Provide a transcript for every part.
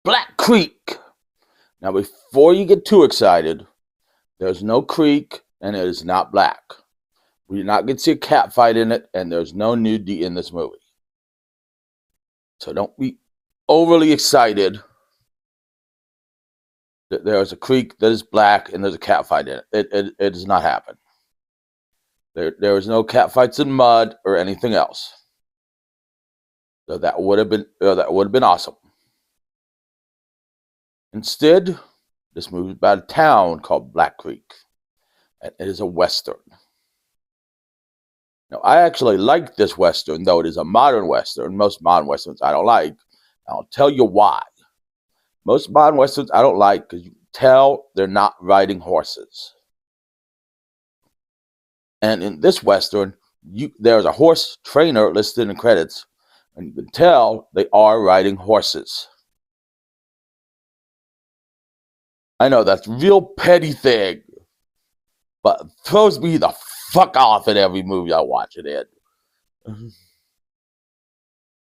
Black Creek. Now, before you get too excited, there's no creek and it is not black. We do not get to see a cat fight in it, and there's no nudity in this movie. So don't be overly excited that there is a creek that is black and there's a cat fight in it. It does not happen. There is no cat fights in mud or anything else. So that would have been awesome. Instead, this movie is about a town called Black Creek, and it is a Western. Now, I actually like this Western, though it is a modern Western. Most modern Westerns I don't like. I'll tell you why. Most modern Westerns I don't like because you can tell they're not riding horses. And in this Western, there's a horse trainer listed in the credits, and you can tell they are riding horses. I know that's a real petty thing, but it throws me the fuck off in every movie I watch it in.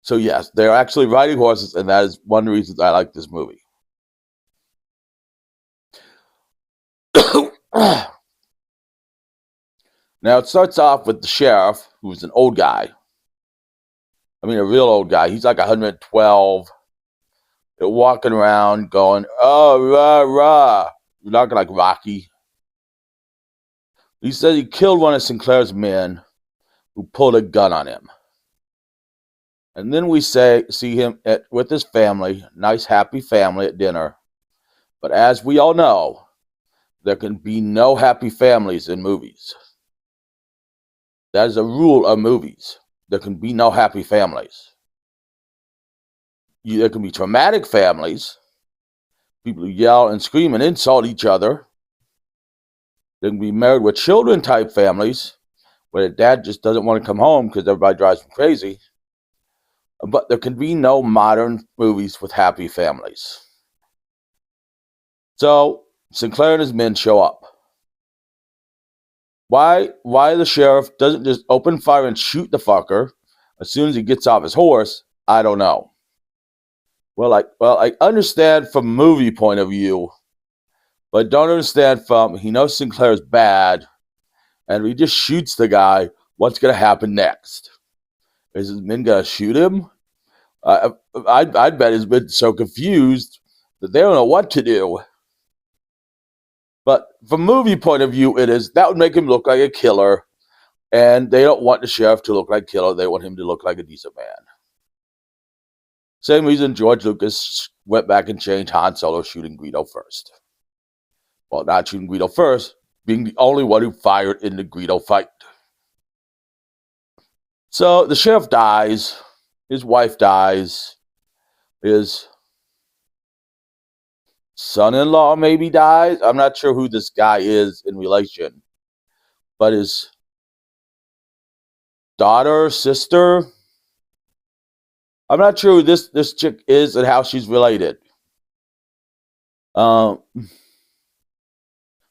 So yes, they're actually riding horses, and that is one of the reasons I like this movie. Now, it starts off with the sheriff, who's an old guy. I mean, a real old guy. He's like 112. They're walking around going, oh, rah, rah. You're not like Rocky. He said he killed one of Sinclair's men who pulled a gun on him. And then we see him with his family, nice, happy family at dinner. But as we all know, there can be no happy families in movies. That is a rule of movies. There can be no happy families. There can be traumatic families. People who yell and scream and insult each other. There can be married with children type families where the dad just doesn't want to come home because everybody drives him crazy. But there can be no modern movies with happy families. So Sinclair and his men show up. Why the sheriff doesn't just open fire and shoot the fucker as soon as he gets off his horse, I don't know. Well, I understand from a movie point of view, but I don't understand from he knows Sinclair's bad, and if he just shoots the guy, what's going to happen next? Is his men going to shoot him? I bet his men so confused that they don't know what to do. But from a movie point of view, that would make him look like a killer, and they don't want the sheriff to look like a killer. They want him to look like a decent man. Same reason George Lucas went back and changed Han Solo shooting Greedo first. Well, not shooting Greedo first, being the only one who fired in the Greedo fight. So the sheriff dies, his wife dies, his son-in-law maybe dies. I'm not sure who this guy is in relation, but his daughter, sister, I'm not sure who this chick is and how she's related.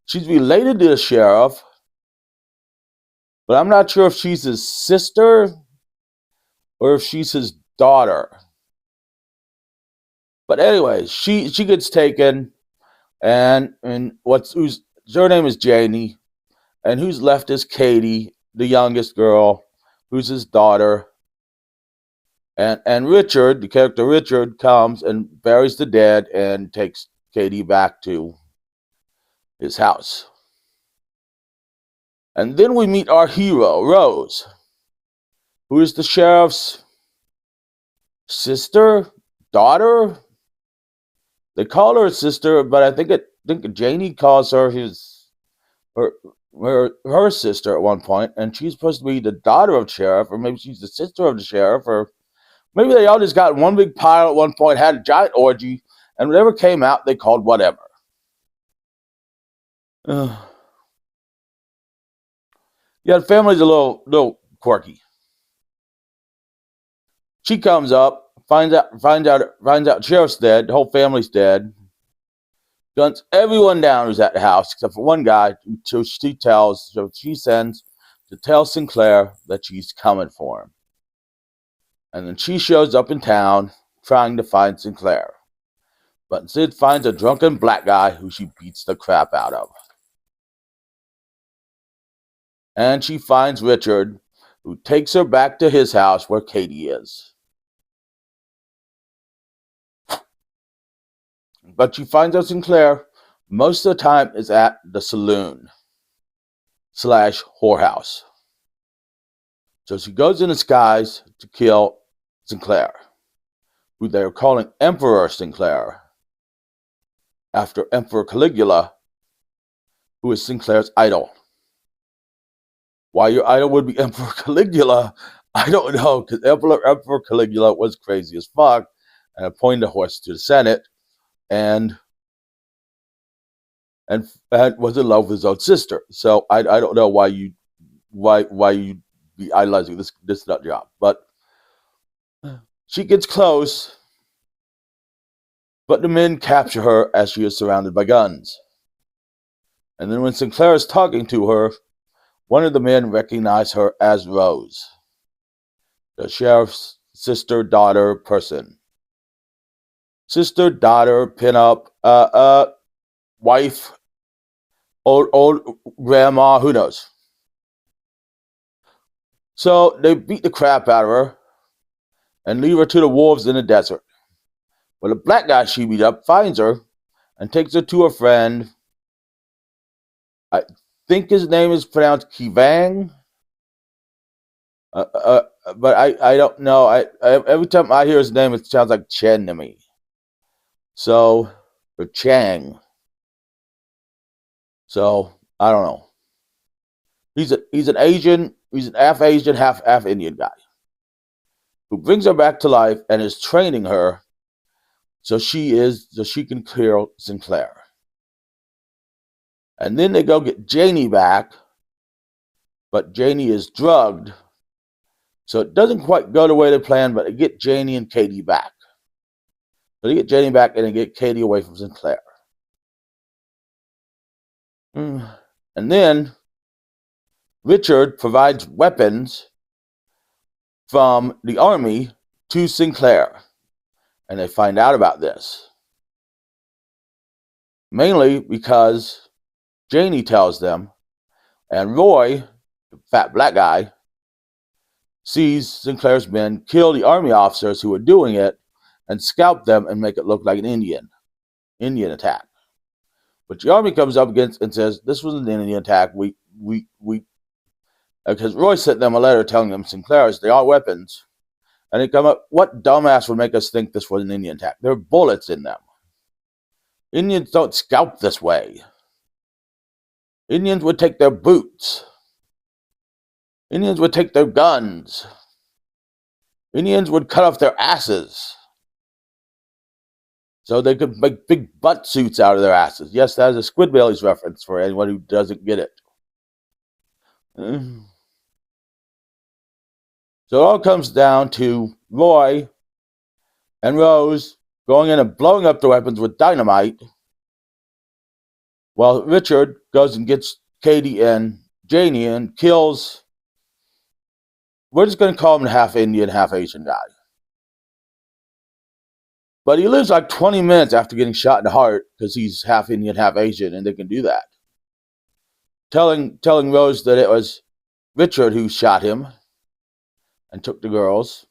She's related to the sheriff, but I'm not sure if she's his sister or if she's his daughter. But anyway, she gets taken, and her name is Janie, and who's left is Katie, the youngest girl, who's his daughter. And Richard, the character Richard, comes and buries the dead and takes Katie back to his house. And then we meet our hero, Rose, who is the sheriff's sister, daughter. They call her a sister, but I think Janie calls her her sister at one point, and she's supposed to be the daughter of the sheriff, or maybe she's the sister of the sheriff, or maybe they all just got in one big pile at one point, had a giant orgy, and whatever came out, they called whatever. Yeah, the family's a little quirky. She comes up, finds out sheriff's dead, the whole family's dead, guns everyone down who's at the house except for one guy. So she sends to tell Sinclair that she's coming for him. And then she shows up in town trying to find Sinclair. but instead finds a drunken black guy who she beats the crap out of. And she finds Richard, who takes her back to his house where Katie is. But she finds out Sinclair most of the time is at the saloon / whorehouse. So she goes in disguise to kill Sinclair, who they are calling Emperor Sinclair, after Emperor Caligula, who is Sinclair's idol. Why your idol would be Emperor Caligula, I don't know, because Emperor Caligula was crazy as fuck and appointed a horse to the Senate and was in love with his own sister. So I don't know why you be idolizing this nut job. But she gets close, but the men capture her as she is surrounded by guns. And then when Sinclair is talking to her, one of the men recognizes her as Rose, the sheriff's sister-daughter person. Sister-daughter, pinup, wife, old grandma, who knows? So they beat the crap out of her and leave her to the wolves in the desert. Well, the black guy she beat up finds her and takes her to a friend. I think his name is pronounced Kivang. But I don't know. I every time I hear his name, it sounds like Chen to me. So, or Chang. So, I don't know. He's an Asian, he's an half Asian, half Indian guy who brings her back to life and is training her so she can kill Sinclair. And then they go get Janie back, but Janie is drugged. So it doesn't quite go the way they planned, but they get Janie and Katie back. So they get Janie back and they get Katie away from Sinclair. And then Richard provides weapons from the army to Sinclair. And they find out about this. Mainly because Janie tells them, and Roy, the fat black guy, sees Sinclair's men kill the army officers who were doing it and scalp them and make it look like an Indian attack. But the army comes up against and says, this was an Indian attack. Because Roy sent them a letter telling them Sinclair's, they are weapons. And they come up, what dumbass would make us think this was an Indian attack? There are bullets in them. Indians don't scalp this way. Indians would take their boots. Indians would take their guns. Indians would cut off their asses so they could make big butt suits out of their asses. Yes, that is a Squidbillies reference for anyone who doesn't get it. So it all comes down to Roy and Rose going in and blowing up the weapons with dynamite, while Richard goes and gets Katie and Janie and kills, we're just going to call him the half Indian, half Asian guy. But he lives like 20 minutes after getting shot in the heart because he's half Indian, half Asian, and they can do that. Telling Rose that it was Richard who shot him and took the girls.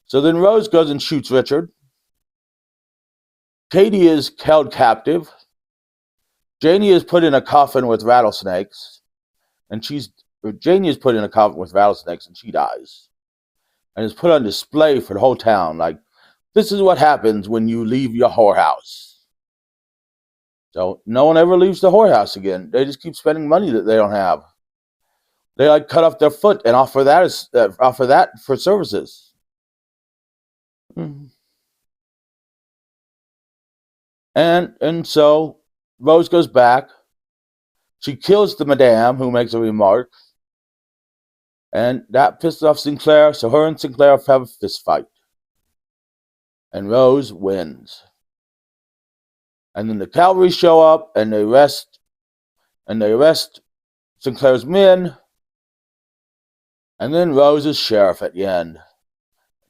So then Rose goes and shoots Richard. Katie is held captive. Janie is put in a coffin with rattlesnakes, and Janie is put in a coffin with rattlesnakes, and she dies, and is put on display for the whole town. Like, this is what happens when you leave your whorehouse. So no one ever leaves the whorehouse again. They just keep spending money that they don't have. They like cut off their foot and offer that for services. And so Rose goes back. She kills the madame who makes a remark. And that pisses off Sinclair, so her and Sinclair have a fist fight. And Rose wins. And then the cavalry show up and they arrest Sinclair's men. And then Rose is sheriff at the end.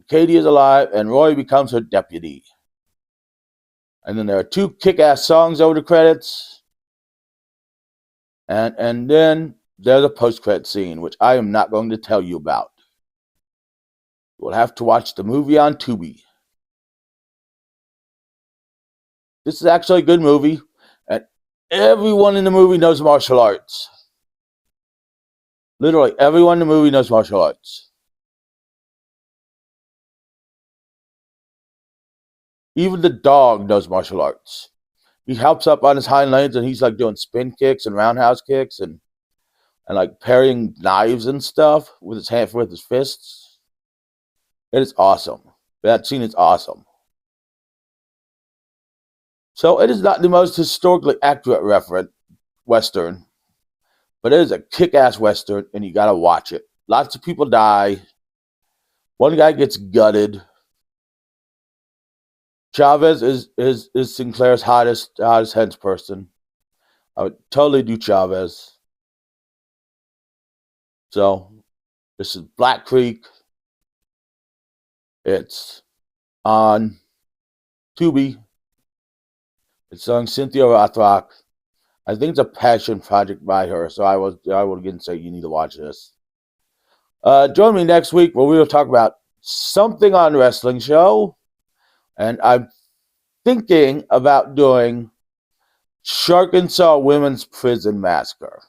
Katie is alive and Roy becomes her deputy. And then there are 2 kick-ass songs over the credits. And then there's a post-credit scene, which I am not going to tell you about. You'll have to watch the movie on Tubi. This is actually a good movie, and everyone in the movie knows martial arts. Literally, everyone in the movie knows martial arts. Even the dog knows martial arts. He helps up on his hind legs, and he's like doing spin kicks and roundhouse kicks and like parrying knives and stuff with his fists. It is awesome. That scene is awesome. So it is not the most historically accurate Western, but it is a kick-ass Western, and you gotta watch it. Lots of people die. One guy gets gutted. Chavez is Sinclair's hottest henchperson. I would totally do Chavez. So this is Black Creek. It's on Tubi. It's starring Cynthia Rothrock. I think it's a passion project by her, so I will again say you need to watch this. Join me next week where we will talk about something on wrestling show, and I'm thinking about doing Sharkansas Women's Prison Massacre.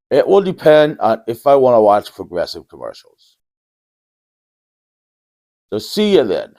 It will depend on if I want to watch progressive commercials. So see you then.